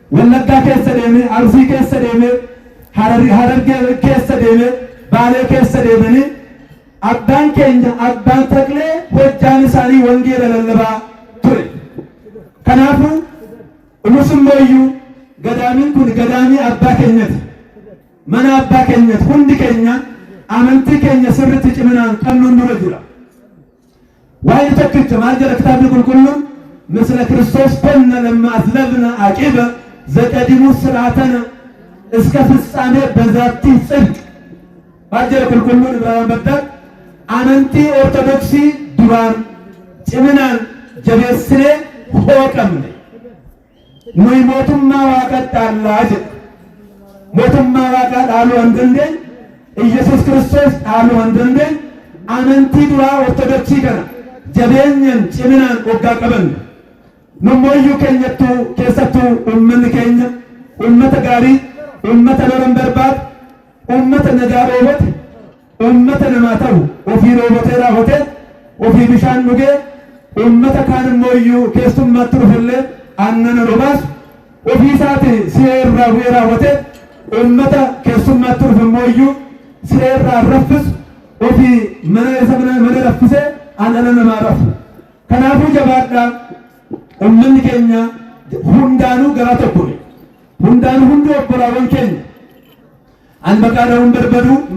ወለጋ ኬሰ ዴሜ አርሲ ኬሰ ዴሜ ሀረርጌ ኬሰ ዴሜ ባሌ ኬሰ ዴሜኒ አባን ኬኛ አባን ተክሌ ሆጃን ሳኒ ወንጌል ለለባ ቱሬ ከናፉ ሙስሞዩ ገዳሚን ኩን ገዳሚ አባ ኬኘት መና አባ ኬኘት ሁንዲ ኬኛ አመንቲ ኬኛ ስርት ጭምናን ቀኑን ኑረ ጅራ ዋይ ተክች ማጀረ ክታብ ቁልቁሉን ምስለ ክርስቶስ ኮነ ለማ አዝለብና አቂበ ዘቀዲሙ ስርዓተነ እስከ ፍጻሜ በዛቲ ጽድቅ ማጀረ ቁልቁሉን በመበደል አመንቲ ኦርቶዶክሲ ዱራን ጭምናን ጀቤስኔ ሆቀምኔ ኑይ ሞቱማ ዋቀጣላጅ ሞቱማ ዋቀጥ አሉ ወንድንዴ ኢየሱስ ክርስቶስ አሉ ወንድንዴ አመንቲ ዱራ ኦርቶዶክሲ ከና ጀቤኘን ጭምናን ወጋ ቀበን ነሞዩ ከኘቱ ከሰቱ ኡመን ከኘ ኡመተ ጋሪ ኡመተ ለረንበርባት ኡመተ ነጋሮበት ኡመተ ነማተው ኦፊ ሮቦቴራ ሆቴ ኦፊ ቢሻን ኑጌ ኡመተ ካን ሞዩ ከሱም ማትሩፈለ አነነ ሮባስ ኦፊሳት ሲራ ወራ ሆቴ ኡመተ ከሱም ማትሩፈ ሞዩ ሲራ ረፍስ ኦፊ መነሰብነ መነረፍሰ አነነ ማረፍ ከናፉ ጀባዳ ኡመን ኬኛ ሁንዳኑ ገራተኩኒ ሁንዳኑ ሁንዱ ኦቦራውን ኬኛ አንበቃዳውን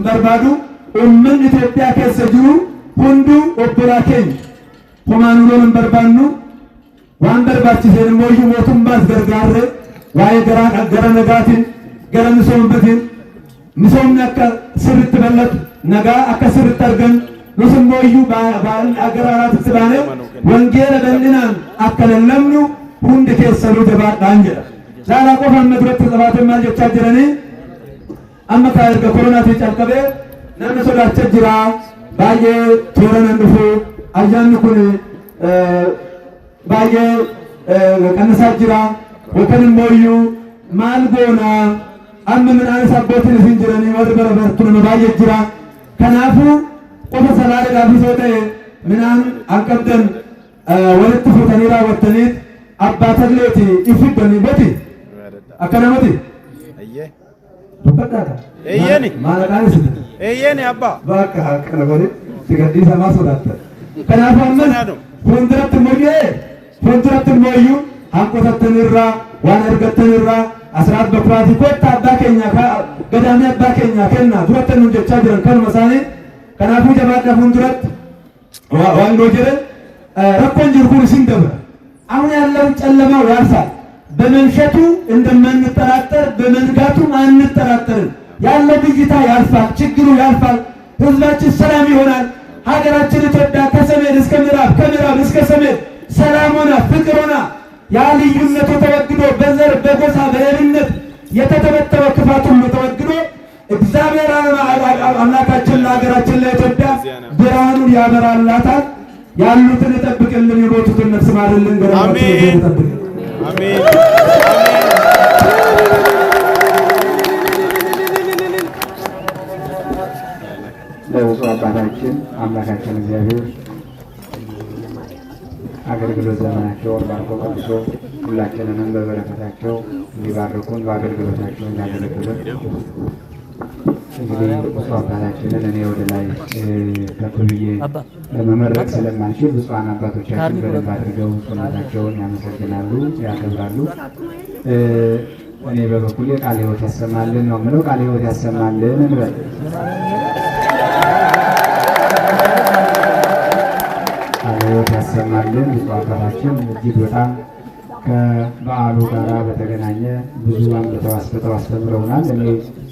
በርባዱ ኡመን ኢትዮጵያ ከሰጁ ሁንዱ ኦቦራ ኬኛ ሁማኑሎን በርባኑ ዋን በርባችሰን ሞዩ ሞቱም ባስገርጋረ ዋይ ገራ ነጋቲን ገራ ምሶምበቲን ምሶምነከ ስርት በለት ነጋ አከ ስርት አርገን ንስሞዩ ባል አገራራት ስላነ ወንጌል በልናን አከለለምኑ ሁንድ ከሰሉ ደባዳ አንጀራ ዛላ ቆፋን መድረክ ተባተ ማልጆቻ ጀረኔ አመካር ከኮሮና ተጫቀበ ነመሶዳቸ ጅራ ባየ ቶረን እንፉ አያን ኩን ባየ ቀነሳ ጅራ ወከን ሞዩ ማልጎና አም ምን አንሳ ቦትን ሲንጅረኒ ወርበረ በርቱን ባየ ጅራ ከናፉ ቆፈ ሰላደ ጋቢሶተ ምናን አቀደን ወለት ፎተኒራ ወተኒት አባ ተግሌቲ ይፍደኒ በቲ አከናመቲ አየ ዱከዳታ እየኒ ማለቃንስ እየኒ አባ ባካ አከነበሪ ሲገዲ ሰማሶዳተ ከናፋመን ፎንድረት ሞዩ አንቆተተንራ ዋን እርገተንራ አስራት በኩራት ኮታ አባ ኬኛ ገዳሚ አባ ኬኛ ከና ዱረተን እንጀቻ ጅረን ከን መሳኔ ከናፉ ጀባዳ ፉንድረት ዋን ዶጀረ ረኮን ጅርኩን ሲንደበ አሁን ያለው ጨለማው ያርሳል። በመንሸቱ እንደማንጠራጠር በመንጋቱም አንጠራጠርም። ያለው ብዥታ ያልፋል፣ ችግሩ ያልፋል፣ ህዝባችን ሰላም ይሆናል። ሀገራችን ኢትዮጵያ ከሰሜን እስከ ምዕራብ ከምዕራብ እስከ ሰሜን ሰላም ሆና ፍቅር ሆና ያ ልዩነቱ ተወግዶ በዘር በጎሳ በሌብነት የተተበተበ ክፋት ሁሉ ተወግዶ እግዚአብሔር አምላካችን ለሀገራችን ለኢትዮጵያ ብርሃኑን ያበራላታል። ያሉትን ይጠብቅልን፣ የሞቱትን ነፍስ ማረልን። ገራችን ይጠብቅልን። አሜን። ለብፁዕ አባታችን አምላካችን እግዚአብሔር አገልግሎት ዘመናቸውን ባርኮ ቀድሶ ሁላችንንም በበረከታቸው እንዲባርኩን በአገልግሎታቸው እንዲያገለግሉን እንግዲህ ብፁዕ አባታችንን እኔ ወደ ላይ ከፍ ብዬ መመረቅ ስለማልችል ብፁዓን አባቶቻችን በደንብ አድርገው ጸሎታቸውን ያመሰግናሉ፣ ያከብራሉ። እኔ በበኩሌ ቃለ ሕይወት ያሰማልን ነው የምለው። ቃለ ሕይወት ያሰማልን እንበል። ቃለ ሕይወት ያሰማልን። ብፁዕ አባታችን እጅግ በጣም ከበዓሉ ጋራ በተገናኘ ብዙ አምጥተው አስተምረውናል። እኔ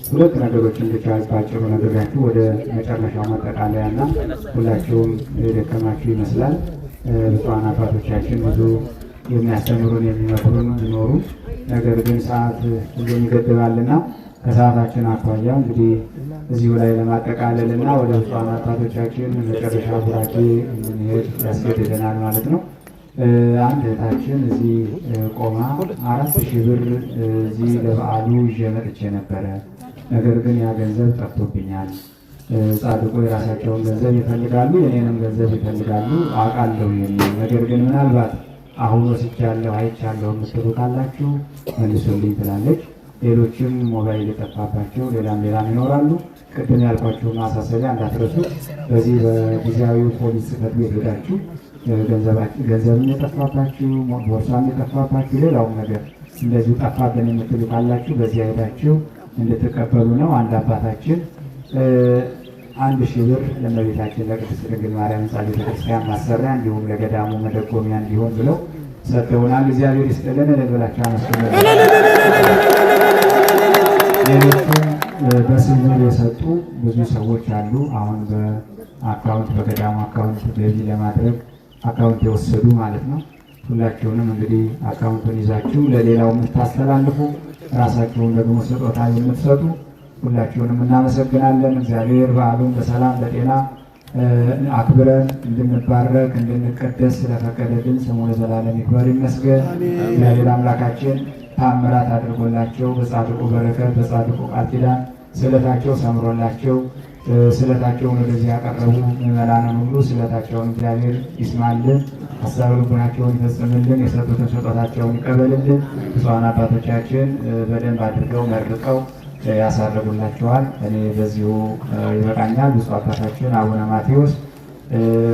ሁለት ነገሮችን ብቻ ባጭሩ ነግሬያችሁ ወደ መጨረሻው ማጠቃለያና ሁላችሁም የደከማችሁ ይመስላል። ብፁዓን አባቶቻችን ብዙ የሚያስተምሩን የሚመክሩን ቢኖሩ ነገር ግን ሰዓት ሁሉም ይገድባልና ከሰዓታችን አኳያ እንግዲህ እዚሁ ላይ ለማጠቃለልና ወደ ብፁዓን አባቶቻችን መጨረሻ ቡራኬ እንድንሄድ ያስገድደናል ማለት ነው። አንድ እህታችን እዚህ ቆማ 4,000 ብር እዚህ ለበዓሉ ይዤ መጥቼ ነበረ፣ ነገር ግን ያ ገንዘብ ጠፍቶብኛል። ጻድቁ የራሳቸውን ገንዘብ ይፈልጋሉ፣ የኔንም ገንዘብ ይፈልጋሉ አውቃለሁ የሚል ነገር ግን ምናልባት አሁን ወስጃለሁ አይቻለሁ የምትሉ ካላችሁ መልሱልኝ ትላለች። ሌሎችም ሞባይል የጠፋባቸው ሌላም ይኖራሉ። ቅድም ያልኳችሁ ማሳሰቢያ እንዳትረሱ። በዚህ በጊዜያዊ ፖሊስ ጽሕፈት ቤት ሄዳችሁ ገንዘብም የጠፋባችሁ ቦርሳም የጠፋባችሁ ሌላውም ነገር እንደዚሁ ጠፋብን የምትሉ ካላችሁ በዚህ ሄዳችሁ እንድትቀበሉ ነው። አንድ አባታችን 1,000 ብር ለእመቤታችን ለቅድስት ድንግል ማርያም ሕንፃ ቤተክርስቲያን ማሰሪያ እንዲሁም ለገዳሙ መደጎሚያ እንዲሆን ብለው ሰጥተውናል። እግዚአብሔር ይስጥልን። ለብላችሁ አመስግኑ። ሌሎቹም በስውር የሰጡ ብዙ ሰዎች አሉ። አሁን በአካውንት በገዳሙ አካውንት ገቢ ለማድረግ አካውንት የወሰዱ ማለት ነው። ሁላችሁንም እንግዲህ አካውንቱን ይዛችሁ ለሌላው የምታስተላልፉ ራሳችሁን ደግሞ ስጦታ የምትሰጡ ሁላችሁንም እናመሰግናለን። እግዚአብሔር በዓሉን በሰላም በጤና አክብረን እንድንባረክ እንድንቀደስ ስለፈቀደልን ስሙ ለዘላለም ይክበር ይመስገን። እግዚአብሔር አምላካችን ታምራት አድርጎላቸው በጻድቁ በረከት በጻድቁ ቃል ኪዳን ስለታቸው ሰምሮላቸው ስለታቸውን ወደዚህ ያቀረቡ ምዕመናንን ሁሉ ስለታቸውን እግዚአብሔር ይስማልን፣ ሀሳብ ልቡናቸውን ይፈጽምልን፣ የሰጡትን ስጦታቸውን ይቀበልልን። ብፁዓን አባቶቻችን በደንብ አድርገው መርቀው ያሳርጉላቸዋል። እኔ በዚሁ ይበቃኛል። ብፁዕ አባታችን አቡነ ማቴዎስ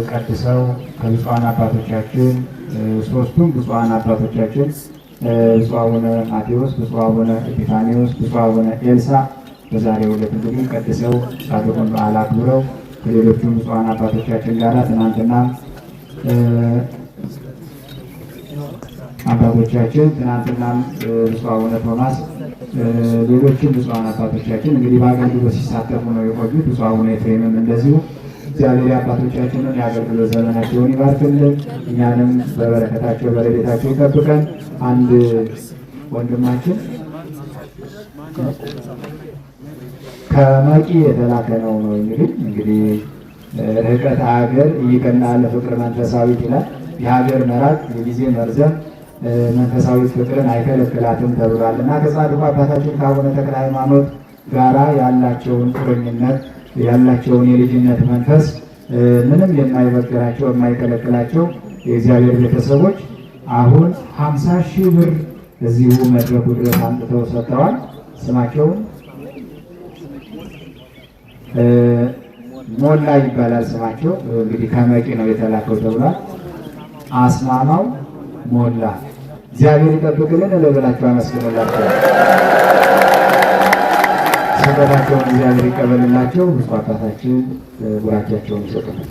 ቀድሰው ከብፁዓን አባቶቻችን ሦስቱም ብፁዓን አባቶቻችን ብፁዕ አቡነ ማቴዎስ፣ ብፁዕ አቡነ ኤጲፋንዮስ፣ ብፁዕ አቡነ ኤልሳ በዛሬው ዕለት እንግዲህ ቀድሰው ጻድቁን በዓል አክብረው ከሌሎቹም ብፁዓን አባቶቻችን ጋር ትናንትና አባቶቻችን ትናንትናም ብፁዕ አቡነ ቶማስ ሌሎችም ብፁዓን አባቶቻችን እንግዲህ በአገልግሎት ሲሳተፉ ነው የቆዩት። ብፁዕ አቡነ ኤፍሬምም እንደዚሁ እግዚአብሔር አባቶቻችንን የአገልግሎት ዘመናቸውን ይባርክልን፣ እኛንም በበረከታቸው በረድኤታቸው ይጠብቀን። አንድ ወንድማችን ከመቂ የተላከ ነው እንግዲህ ርቀት ሀገር ይቀናል ፍቅር መንፈሳዊት ይላል። የሀገር መራቅ የጊዜ መርዘም መንፈሳዊት ፍቅርን አይከለክላትም ተብሏል እና ከጻድቁ አባታችን ከአቡነ ተክለ ሃይማኖት ጋራ ያላቸውን ቁርኝነት ያላቸውን የልጅነት መንፈስ ምንም የማይበግራቸው የማይከለክላቸው የእግዚአብሔር ቤተሰቦች አሁን 50,000 ብር እዚሁ መድረኩ ድረስ አምጥተው ሰጥተዋል። ስማቸውን ሞላ ይባላል ስማቸው። እንግዲህ ከመቂ ነው የተላከው ተብሏል። አስማማው ሞላ እግዚአብሔር ይጠብቅልን። ለበላቸው አመስግኑላቸው። ስጦታቸውን እግዚአብሔር ይቀበልላቸው። ብፁዕ አባታችን ቡራኬያቸውን ይሰጡናል።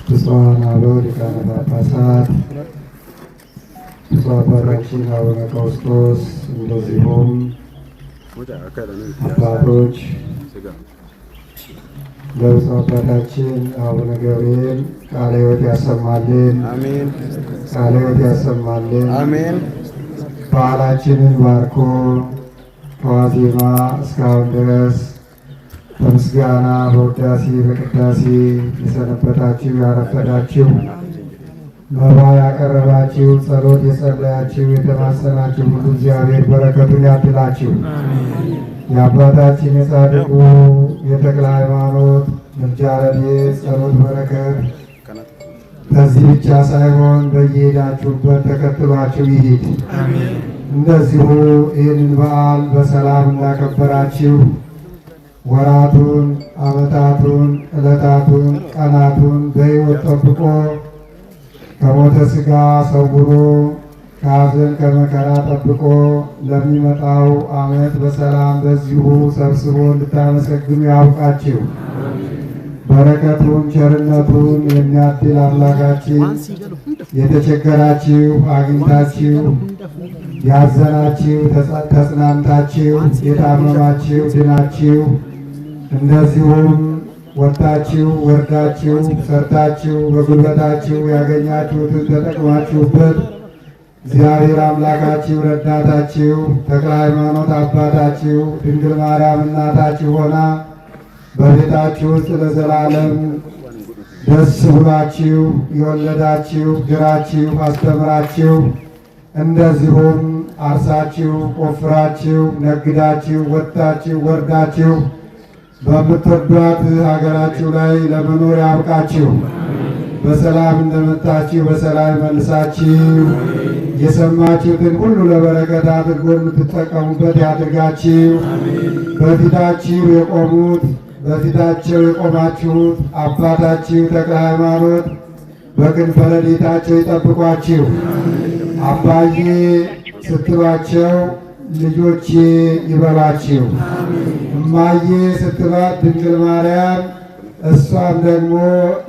ብፁዓን አበው ሊቃነ ጳጳሳት፣ ብፁዕ አባታችን አቡነ ቀውስጦስ፣ እንደዚሁም አባቶች ለብፁዕ አባታችን አቡነ ገብርኤል ቃለ ሕይወት ያሰማልን፣ ቃለ ሕይወት ያሰማልን። በዓላችንን ባርኮ ከዋዜማ እስካሁን ድረስ በምስጋና በውዳሴ በቅዳሴ የሰነበታችሁ ያረፈዳችሁ መባ ያቀረባችሁ፣ ጸሎት የጸለያችሁ፣ የተማጸናችሁ ሁሉ እግዚአብሔር በረከቱን ያድላችሁ። የአባታችን የጻድቁ የተክለ ሃይማኖት ምልጃ ረድኤት ጸሎት በረከት ከዚህ ብቻ ሳይሆን በየሄዳችሁበት ተከትሏችሁ ይሂድ። እንደዚሁ ይህንን በዓል በሰላም እንዳከበራችሁ ወራቱን፣ ዓመታቱን፣ ዕለታቱን፣ ቀናቱን በሕይወት ጠብቆ ከሞተ ሥጋ ሰውሮ ከሐዘን ከመከራ ጠብቆ ለሚመጣው ዓመት በሰላም በዚሁ ሰብስቦ እንድታመሰግኑ ያውቃችሁ። በረከቱን ቸርነቱን የሚያድል አምላካችን የተቸገራችሁ አግኝታችሁ፣ ያዘናችሁ ተጽናንታችሁ፣ የታመማችሁ ድናችሁ፣ እንደዚሁም ወጥታችሁ ወርዳችሁ ሰርታችሁ በጉልበታችሁ ያገኛችሁትን ተጠቅማችሁበት እግዚአብሔር አምላካችሁ ረዳታችሁ ተክለ ሃይማኖት አባታችሁ ድንግል ማርያም እናታችሁ ሆና በቤታችሁ ውስጥ ለዘላለም ደስ ብሏችሁ የወለዳችሁ ድራችሁ አስተምራችሁ እንደዚሁም አርሳችሁ ቆፍራችሁ ነግዳችሁ ወጥታችሁ ወርዳችሁ በምትወዷት ሀገራችሁ ላይ ለመኖር ያብቃችሁ። በሰላም እንደመጣችሁ በሰላም መልሳችሁ የሰማችሁትን ሁሉ ለበረከት አድርጎ የምትጠቀሙበት ያድርጋችሁ። በፊታችሁ የቆሙት በፊታቸው የቆማችሁት አባታችሁ ተክለ ሃይማኖት በክንፈ ረድኤታቸው ይጠብቋችሁ። አባዬ ስትሏቸው ልጆቼ ይበሏችሁ። እማዬ ስትሏት ድንግል ማርያም እሷም ደግሞ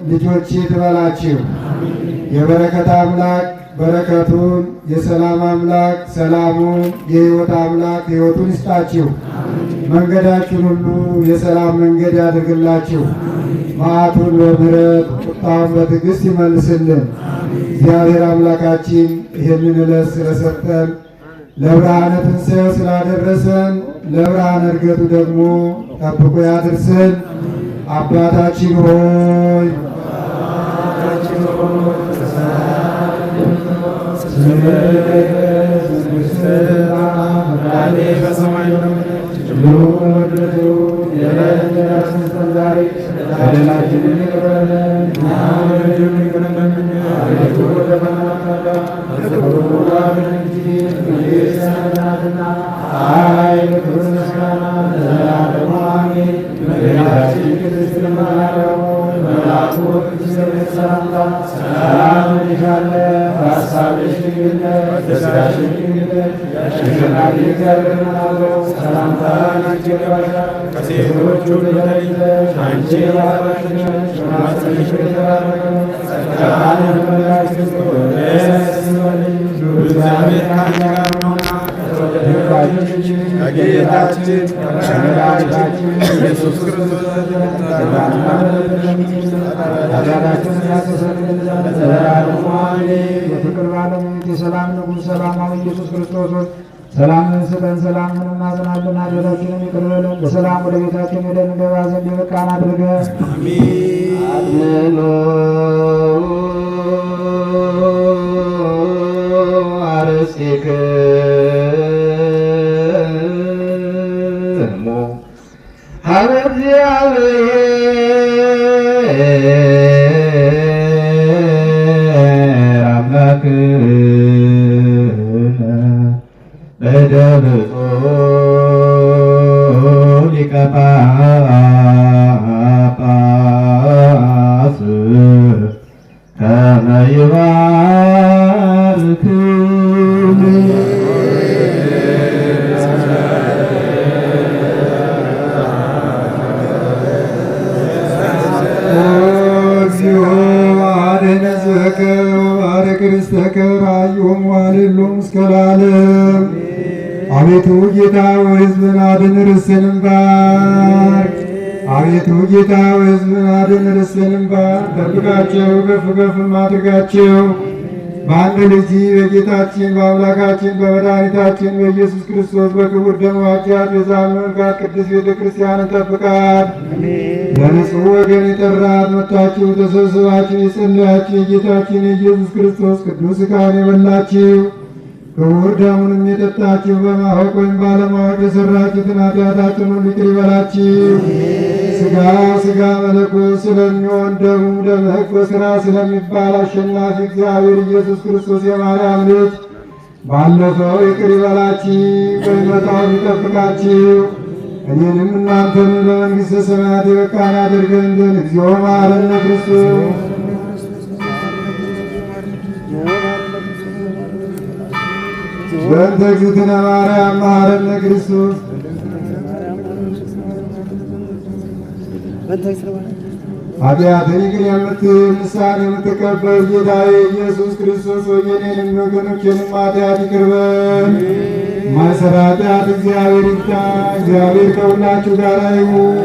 ልጆቼ ትበላችሁ። የበረከት አምላክ በረከቱን፣ የሰላም አምላክ ሰላሙን፣ የሕይወት አምላክ ሕይወቱን ይስጣችሁ። መንገዳችሁን ሁሉ የሰላም መንገድ ያድርግላችሁ። መዓቱን በምሕረት ቁጣውን በትዕግስት ይመልስልን። እግዚአብሔር አምላካችን ይህንን ዕለት ስለሰጠን ለብርሃነ ትንሣኤው ስላደረሰን ለብርሃነ ዕርገቱ ደግሞ ጠብቆ ያድርሰን። አባታችን ሆይ ከጌታችን ከመድኃኒታችን ኢየሱስ ክርስቶስ የፍቅር ባለቤት የሰላም ንጉሥ ሰላማዊ ኢየሱስ ክርስቶስ ሰላምን ስጠን፣ ሰላምን እናዝናለን። ኃጢአታችንን ይቅር በለን፣ በሰላም ወደ ቤታችን ሄደን እንገባ ዘንድ የበቃን አድርገን። አድኅኖ አርሴክሙ ሀበ እግዚአብሔር አምላክነ በደብጾ ሊቀ ጳጳስ ከመ ይባርክሙ እግዚኦ አድኅነ ሕዝበከ ወባርክ ርስተከ ራእዮሙ ወሀልሎሙ እስከ ለዓለም። አቤቱ ጌታ ሆይ ሕዝብን አድን፣ ርስትህንም ባርክ። አቤቱ ጌታ ሆይ ሕዝብን አድን፣ ርስትህንም ባርክ። ጠብቃቸው፣ ከፍ ከፍም አድርጋቸው። በአንድ ልጅ በጌታችን በአምላካችን በመድኃኒታችን በኢየሱስ ክርስቶስ በክቡር ደሙ ዋጃት የዛመንካት ቅድስት ቤተ ክርስቲያንን ጠብቃት። ለንጹሕ ወገን የጠራት መጥታችሁ ተሰብስባችሁ የጸለያችሁ የጌታችን የኢየሱስ ክርስቶስ ቅዱስ ሥጋውን የበላችሁ ክቡር ደሙንም የጠጣችሁ በማወቅ ወይም ባለማወቅ የሠራችሁትን ኃጢአታችሁን ሁሉ ይቅር ይበላችሁ። ሥጋው ሥጋ መለኮት ስለሚሆን ደሙ ደመ ሕግ በሥራ ስለሚባል አሸናፊ እግዚአብሔር ኢየሱስ ክርስቶስ የማርያም ልጅ ባለፈው ይቅር ይበላችሁ፣ በሚመጣው ይጠብቃችሁ። እኔንም እናንተንም ለመንግሥተ ሰማያት የበቃን አድርገን ዘንድ እግዚኦ መሐረነ ክርስቶስ በእንተ እግዝእትነ ማርያም መሐረነ ክርስቶስ ኃጢአትን ይቅር የምትል ንስሐን የምትቀበል ጌታዬ ኢየሱስ ክርስቶስ ሆይ የእኔንም የወገኖቼንም ኃጢአት ይቅር በል። ማይሠራ ኃጢአት እግዚአብሔር ይፍታ። እግዚአብሔር ከሁላችሁ ጋር ይሁን።